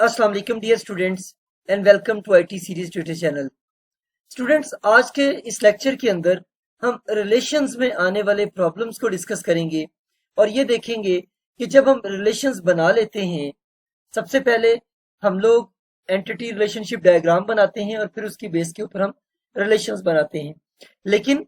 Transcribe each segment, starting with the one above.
अस्सलाम वालेकुम dear students and welcome to IT series Twitter channel. Students, आज के इस लेक्चर के अंदर हम रिलेशंस में आने वाले प्रॉब्लम्स को डिस्कस करेंगे और ये देखेंगे कि जब हम रिलेशंस बना लेते हैं, सबसे पहले हम लोग एंटिटी रिलेशनशिप डायग्राम बनाते हैं और फिर उसकी बेस के ऊपर हम रिलेशंस बनाते हैं। लेकिन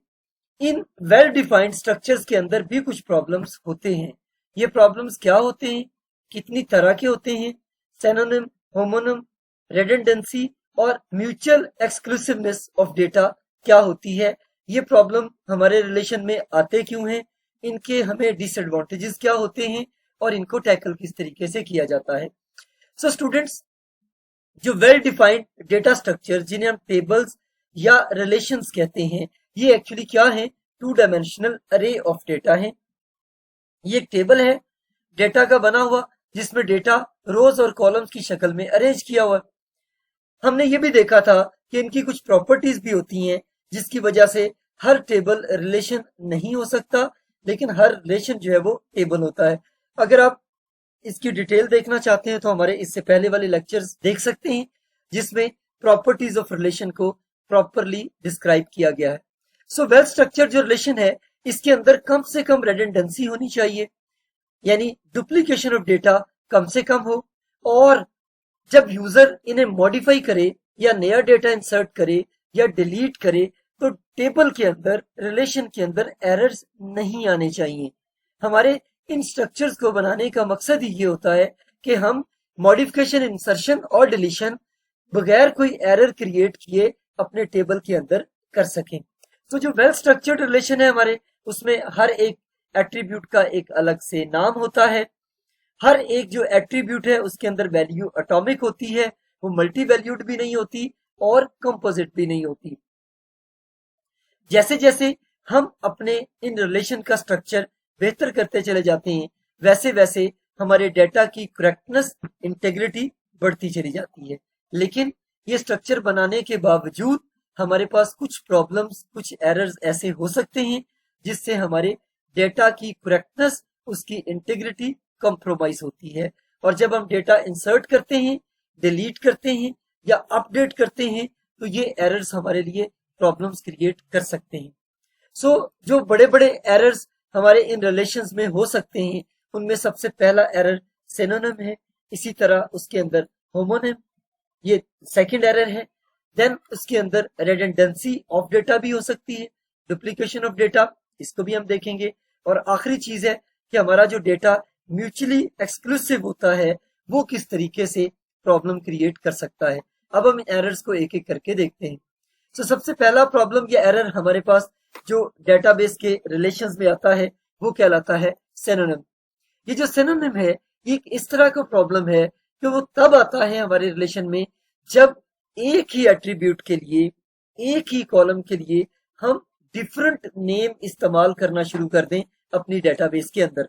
इन वेल डिफाइंड स्ट्रक्चर्स के अंदर भी कुछ प्रॉब्लम्स होते हैं। ये प्रॉब्लम्स क्या होते हैं, कितनी तरह के होते हैं, सिनोनिम, होमोनिम, रेडंडेंसी और म्यूचुअल एक्सक्लूसिवनेस ऑफ डेटा क्या होती है, ये प्रॉब्लम हमारे रिलेशन में आते क्यों हैं, इनके हमें डिसएडवांटेजेस क्या होते हैं और इनको टैकल किस तरीके से किया जाता है। सो स्टूडेंट्स, जो वेल डिफाइंड डेटा स्ट्रक्चर जिन्हें हम टेबल्स या रिलेशंस कहते हैं, ये एक्चुअली क्या है? टू डायमेंशनल अरे ऑफ डेटा है। ये एक टेबल है डेटा का बना हुआ जिसमें डेटा रोज और कॉलम्स की शक्ल में अरेंज किया हुआ है। हमने ये भी देखा था कि इनकी कुछ प्रॉपर्टीज भी होती हैं जिसकी वजह से हर टेबल रिलेशन नहीं हो सकता, लेकिन हर रिलेशन जो है वो टेबल होता है। अगर आप इसकी डिटेल देखना चाहते हैं तो हमारे इससे पहले वाले लेक्चर्स देख सकते हैं जिसमें प्रॉपर्टीज ऑफ रिलेशन को प्रॉपरली डिस्क्राइब किया गया है। सो वेल स्ट्रक्चर जो रिलेशन है, इसके अंदर कम से कम रेडंडेंसी होनी चाहिए, यानी डुप्लीकेशन ऑफ डेटा कम से कम हो, और जब यूजर इन्हें मॉडिफाई करे या नया डेटा इंसर्ट करे या डिलीट करे तो टेबल के अंदर, रिलेशन के अंदर एरर्स नहीं आने चाहिए। हमारे इन स्ट्रक्चर्स को बनाने का मकसद ही ये होता है कि हम मॉडिफिकेशन, इंसर्शन और डिलीशन बगैर कोई एरर क्रिएट किए अपने टेबल के अंदर कर सकें। तो जो वेल स्ट्रक्चर्ड रिलेशन है हमारे, उसमें हर एक एट्रीब्यूट का एक अलग से नाम होता है। हर एक जो एट्रीब्यूट है उसके अंदर वैल्यू एटॉमिक होती है, वो मल्टी वैल्यूड भी नहीं होती और कंपोजिट भी नहीं होती। जैसे जैसे हम अपने इन रिलेशन का स्ट्रक्चर बेहतर करते चले जाते हैं, वैसे वैसे हमारे डेटा की करेक्टनेस, इंटेग्रिटी बढ़ती चली जाती है। लेकिन ये स्ट्रक्चर बनाने के बावजूद हमारे पास कुछ प्रॉब्लम्स, कुछ एरर्स ऐसे हो सकते हैं जिससे हमारे डेटा की करेक्टनेस, उसकी इंटेग्रिटी कॉम्प्रोमाइज होती है। और जब हम डेटा इंसर्ट करते हैं, डिलीट करते हैं या अपडेट करते हैं तो ये एरर्स हमारे लिए प्रॉब्लम्स क्रिएट कर सकते हैं। सो जो बड़े बड़े एरर्स हमारे इन रिलेशंस में हो सकते हैं, उनमें सबसे पहला एरर सिनोनिम है। इसी तरह उसके अंदर होमोनिम, ये सेकंड एरर है। देन उसके अंदर रेडंडेंसी ऑफ डेटा भी हो सकती है, डुप्लीकेशन ऑफ डेटा, इसको भी हम देखेंगे। और आखिरी चीज है कि हमारा जो डेटा म्यूचुअली एक्सक्लूसिव होता है, वो किस तरीके से प्रॉब्लम क्रिएट कर सकता है। अब हम एरर्स को एक एक करके देखते हैं। तो सबसे पहला प्रॉब्लम या एरर हमारे पास जो डेटाबेस के रिलेशंस में आता है, वो कहलाता है सिनोनिम। ये जो सिनोनिम है, ये इस तरह का प्रॉब्लम है कि वो तब आता है हमारे रिलेशन में जब एक ही एट्रीब्यूट के लिए, एक ही कॉलम के लिए हम डिफरेंट नेम इस्तेमाल करना शुरू कर दें अपनी डेटाबेस के अंदर।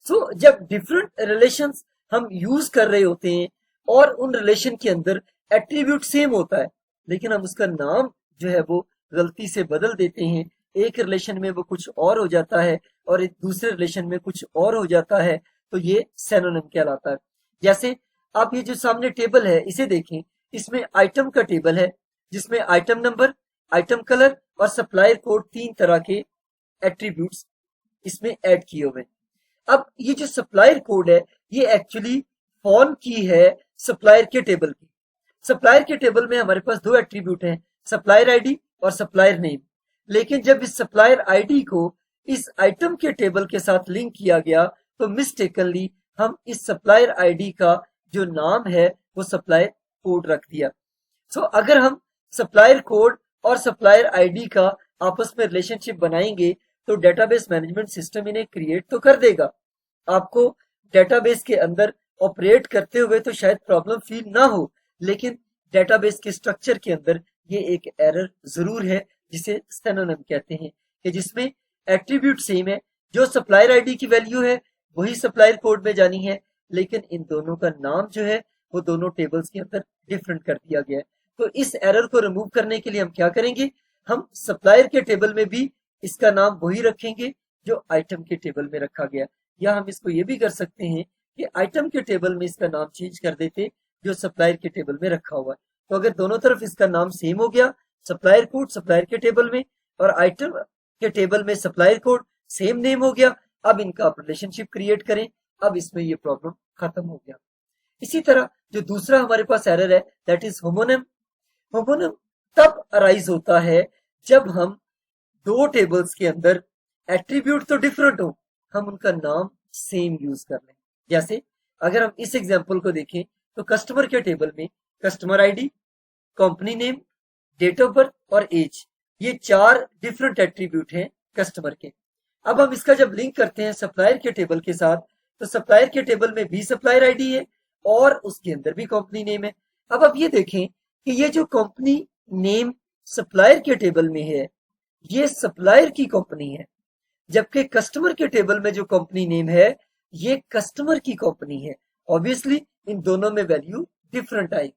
सो जब डिफरेंट रिलेशंस हम यूज कर रहे होते हैं और उन रिलेशन के अंदर एट्रीब्यूट सेम होता है, लेकिन हम उसका नाम जो है वो गलती से बदल देते हैं, एक रिलेशन में वो कुछ और हो जाता है और एक दूसरे रिलेशन में कुछ और हो जाता है, तो ये सिनोनिम कहलाता है। जैसे आप ये जो सामने टेबल है, इसे देखें, इसमें आइटम का टेबल है जिसमें आइटम नंबर, आइटम कलर और सप्लायर कोड, तीन तरह के एट्रीब्यूट्स इसमें ऐड किए हुए। अब ये जो सप्लायर कोड है, ये एक्चुअली फॉर्म की है सप्लायर के टेबल की। सप्लायर के टेबल में हमारे पास दो एट्रीब्यूट हैं, सप्लायर आईडी और सप्लायर नेम। लेकिन जब इस सप्लायर आईडी को इस आइटम के टेबल के साथ लिंक किया गया तो मिस्टेकनली हम इस सप्लायर आईडी का जो नाम है वो सप्लायर कोड रख दिया। सो अगर हम सप्लायर कोड और सप्लायर आईडी का आपस में रिलेशनशिप बनाएंगे तो डेटाबेस मैनेजमेंट सिस्टम इन्हें क्रिएट तो कर देगा। आपको डेटाबेस के अंदर ऑपरेट करते हुए तो शायद प्रॉब्लम फील ना हो, लेकिन डेटाबेस के स्ट्रक्चर के अंदर ये एक एरर जरूर है जिसे सिनोनिम कहते हैं, कि जिसमें एट्रीब्यूट सेम है, जो सप्लायर आईडी की वैल्यू है वही सप्लायर कोड में जानी है, लेकिन इन दोनों का नाम जो है वो दोनों टेबल्स के अंदर डिफरेंट कर दिया गया है। तो इस एरर को रिमूव करने के लिए हम क्या करेंगे, हम सप्लायर के टेबल में भी इसका नाम वही रखेंगे जो आइटम के टेबल में रखा गया, या हम इसको ये भी कर सकते हैं कि आइटम के टेबल में इसका नाम चेंज कर देते जो सप्लायर के टेबल में रखा हुआ है। तो अगर दोनों तरफ इसका नाम सेम हो गया, सप्लायर कोड सप्लायर के टेबल में और आइटम के टेबल में सप्लायर कोड सेम नेम हो गया, अब इनका आप रिलेशनशिप क्रिएट करें। अब इसमें ये प्रॉब्लम खत्म हो गया। इसी तरह जो दूसरा हमारे पास एरर है दैट इज होमोनिम। होमोनिम तब अराइज होता है जब हम दो टेबल्स के अंदर एट्रीब्यूट तो डिफरेंट हो, हम उनका नाम सेम यूज कर लें। जैसे अगर हम इस एग्जांपल को देखें तो कस्टमर के टेबल में customer ID, company name, date of birth और एज, ये 4 डिफरेंट एट्रीब्यूट हैं कस्टमर के। अब हम इसका जब लिंक करते हैं सप्लायर के टेबल के साथ, तो सप्लायर के टेबल में भी सप्लायर आईडी है और उसके अंदर भी कंपनी नेम है। अब आप ये देखें कि ये जो कंपनी नेम सप्लायर के टेबल में है, ये सप्लायर की कंपनी है, जबकि कस्टमर के टेबल में जो कंपनी नेम है ये कस्टमर की कंपनी है। ऑब्वियसली इन दोनों में वैल्यू डिफरेंट आएगी।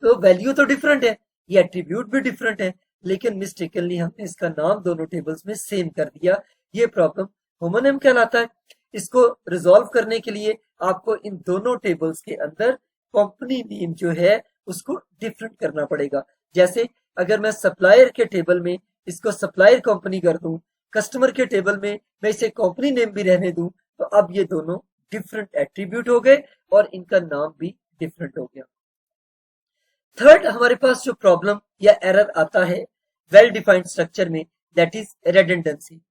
तो वैल्यू तो डिफरेंट है, ये एट्रीब्यूट भी डिफरेंट है, लेकिन मिस्टेकनली हमने इसका नाम दोनों टेबल्स में सेम कर दिया। ये प्रॉब्लम होमोनिम कहलाता है। इसको रिजॉल्व करने के लिए आपको इन दोनों टेबल्स के अंदर कंपनी नेम जो है उसको डिफरेंट करना पड़ेगा। जैसे अगर मैं सप्लायर के टेबल में इसको सप्लायर कंपनी कर दूं, कस्टमर के टेबल में मैं इसे कंपनी नेम भी रहने दूं, तो अब ये दोनों डिफरेंट एट्रीब्यूट हो गए और इनका नाम भी डिफरेंट हो गया। थर्ड हमारे पास जो प्रॉब्लम या एरर आता है वेल डिफाइंड स्ट्रक्चर में दैट इज रेडंडेंसी।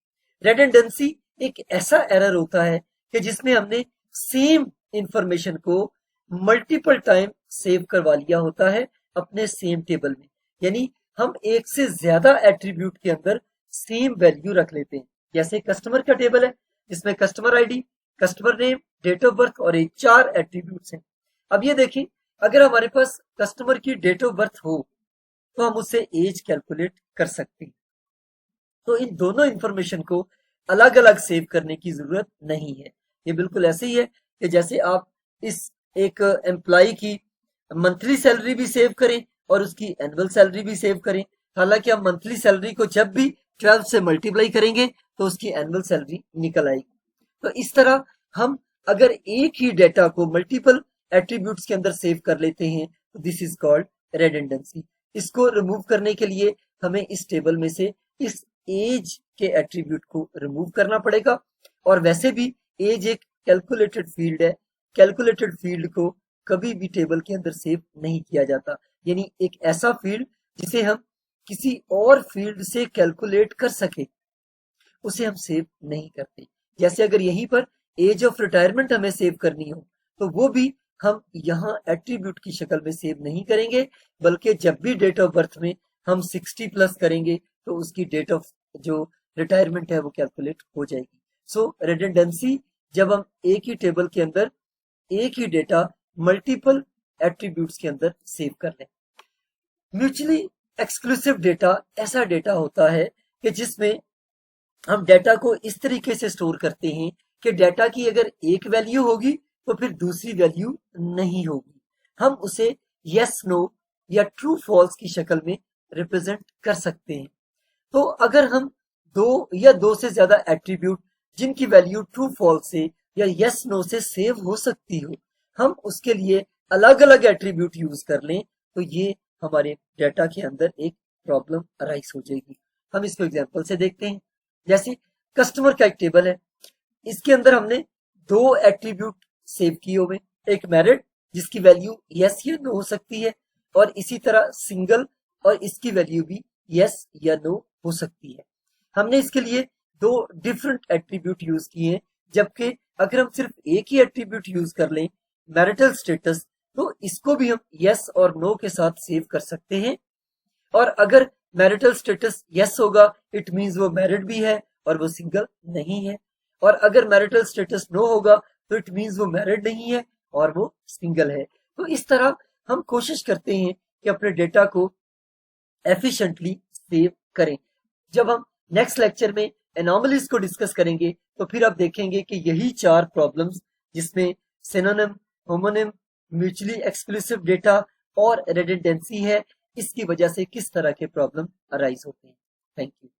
रेडंडेंसी एक ऐसा एरर होता है कि जिसमें हमने सेम इंफॉर्मेशन को मल्टीपल टाइम सेव करवा लिया होता है अपने सेम टेबल में। यानी हम एक से ज्यादा एट्रीब्यूट के अंदर सेम वैल्यू रख लेते हैं। जैसे कस्टमर का टेबल है जिसमें customer ID, customer name, date of birth और 4 एट्रीब्यूट्स हैं। अब ये देखिए, अगर हमारे पास कस्टमर की डेट ऑफ बर्थ हो तो हम उससे एज कैलकुलेट कर सकते हैं। तो इन दोनों इंफॉर्मेशन को अलग अलग सेव करने की जरूरत नहीं है। ये बिल्कुल ऐसे ही है कि जैसे आप इस एक एम्प्लॉय की मंथली सैलरी भी सेव करें और उसकी एनुअल सैलरी भी सेव करें। हालांकि हम मंथली सैलरी को जब भी 12 से मल्टीप्लाई करेंगे तो उसकी एनुअल सैलरी निकल आएगी। तो इस तरह हम अगर एक ही डेटा को मल्टीपल एट्रीब्यूट्स के अंदर सेव कर लेते हैं तो दिस इज कॉल्ड रेडंडेंसी। इसको रिमूव करने के लिए हमें इस टेबल में से इस एज के एट्रीब्यूट को रिमूव करना पड़ेगा। और वैसे भी एज एक कैलकुलेटेड फील्ड है, कैलकुलेटेड फील्ड को कभी भी टेबल के अंदर सेव नहीं किया जाता। यानी एक ऐसा फील्ड जिसे हम किसी और फील्ड से कैलकुलेट कर सके उसे हम सेव नहीं करते। जैसे अगर यहीं पर एज ऑफ रिटायरमेंट हमें सेव करनी हो तो वो भी हम यहाँ एट्रीब्यूट की शक्ल में सेव नहीं करेंगे, बल्कि जब भी डेट ऑफ बर्थ में हम 60 प्लस करेंगे तो उसकी डेट ऑफ जो रिटायरमेंट है वो कैलकुलेट हो जाएगी। सो रेडंडेंसी जब हम एक ही टेबल के अंदर एक ही डेटा मल्टीपल एट्रीब्यूट्स के अंदर सेव कर लें। म्यूचुअली एक्सक्लूसिव डेटा ऐसा डेटा होता है कि जिसमें हम डेटा को इस तरीके से स्टोर करते हैं कि डेटा की अगर एक वैल्यू होगी तो फिर दूसरी वैल्यू नहीं होगी। हम उसे यस नो या ट्रू फॉल्स की शक्ल में रिप्रेजेंट कर सकते हैं। तो अगर हम दो या दो से ज्यादा एट्रीब्यूट जिनकी वैल्यू ट्रू फॉल्स से या यस नो से सेव हो सकती हो, हम उसके लिए अलग अलग एट्रीब्यूट यूज कर लें तो ये हमारे डेटा के अंदर एक प्रॉब्लम अराइज हो जाएगी। हम इसको एग्जांपल से देखते हैं। जैसे कस्टमर का एक टेबल है, इसके अंदर हमने 2 एट्रीब्यूट सेव किए हुए, एक मैरिड जिसकी वैल्यू यस या नो हो सकती है और इसी तरह सिंगल और इसकी वैल्यू भी यस या नो हो सकती है। हमने इसके लिए 2 डिफरेंट एट्रीब्यूट यूज किए हैं, जबकि अगर हम सिर्फ एक ही एट्रीब्यूट यूज कर लें मैरिटल स्टेटस तो इसको भी हम यस और नो के साथ सेव कर सकते हैं। और अगर मैरिटल स्टेटस यस होगा इट मींस वो मैरिड भी है और वो सिंगल नहीं है, और अगर मैरिटल स्टेटस नो होगा तो इट मींस वो मैरिड नहीं है और वो सिंगल है। तो इस तरह हम कोशिश करते हैं कि अपने डेटा को एफिशिएंटली सेव करें। जब हम नेक्स्ट लेक्चर में एनोमलीज को डिस्कस करेंगे तो फिर आप देखेंगे कि यही 4 प्रॉब्लम्स जिसमें synonym, homonym, mutually exclusive data और रेडंडेंसी है, इसकी वजह से किस तरह के प्रॉब्लम अराइज होते हैं। Thank you.